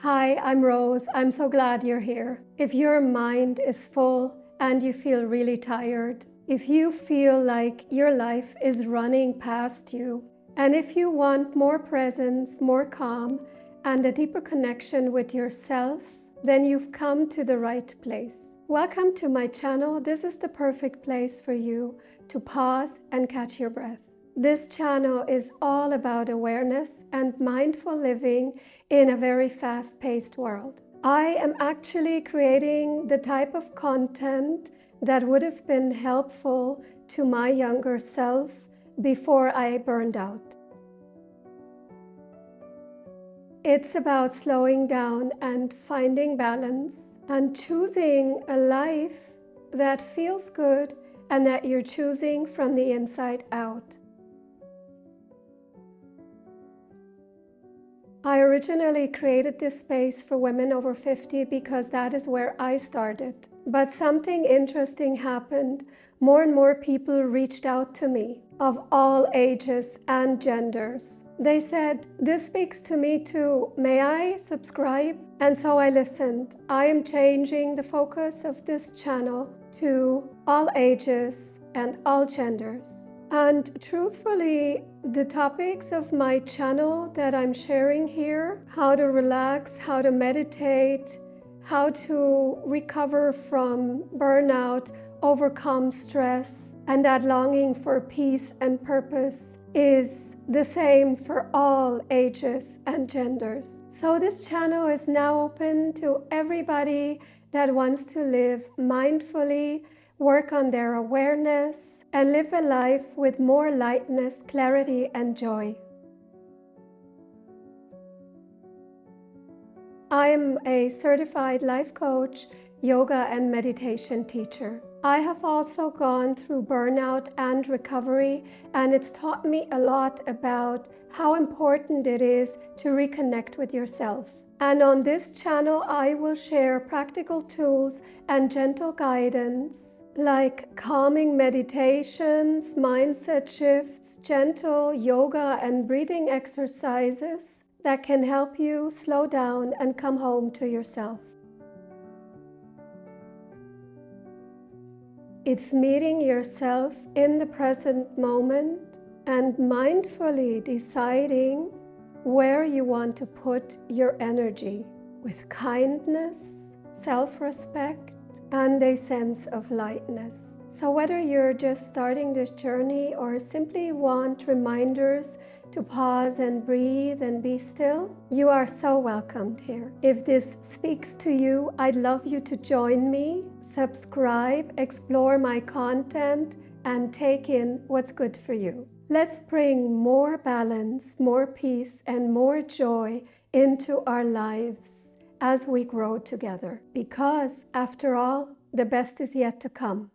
Hi, I'm Rose. I'm so glad you're here. If your mind is full and you feel really tired, if you feel like your life is running past you, and if you want more presence, more calm, and a deeper connection with yourself, then you've come to the right place. Welcome to my channel. This is the perfect place for you to pause and catch your breath. This channel is all about awareness and mindful living in a very fast-paced world. I am actually creating the type of content that would have been helpful to my younger self before I burned out. It's about slowing down and finding balance and choosing a life that feels good and that you're choosing from the inside out. I originally created this space for women over 50 because that is where I started. But something interesting happened. More and more people reached out to me of all ages and genders. They said, "This speaks to me too. May I subscribe?" And so I listened. I am changing the focus of this channel to all ages and all genders. And truthfully, the topics of my channel that I'm sharing here, how to relax, how to meditate, how to recover from burnout, overcome stress, and that longing for peace and purpose is the same for all ages and genders. So this channel is now open to everybody that wants to live mindfully, work on their awareness, and live a life with more lightness, clarity, and joy. I'm a certified life coach, yoga and meditation teacher. I have also gone through burnout and recovery, and it's taught me a lot about how important it is to reconnect with yourself. And on this channel, I will share practical tools and gentle guidance like calming meditations, mindset shifts, gentle yoga and breathing exercises that can help you slow down and come home to yourself. It's meeting yourself in the present moment and mindfully deciding where you want to put your energy with kindness, self-respect, and a sense of lightness. So whether you're just starting this journey or simply want reminders to pause and breathe and be still, you are so welcomed here. If this speaks to you, I'd love you to join me, subscribe, explore my content, and take in what's good for you. Let's bring more balance, more peace, and more joy into our lives as we grow together. Because, after all, the best is yet to come.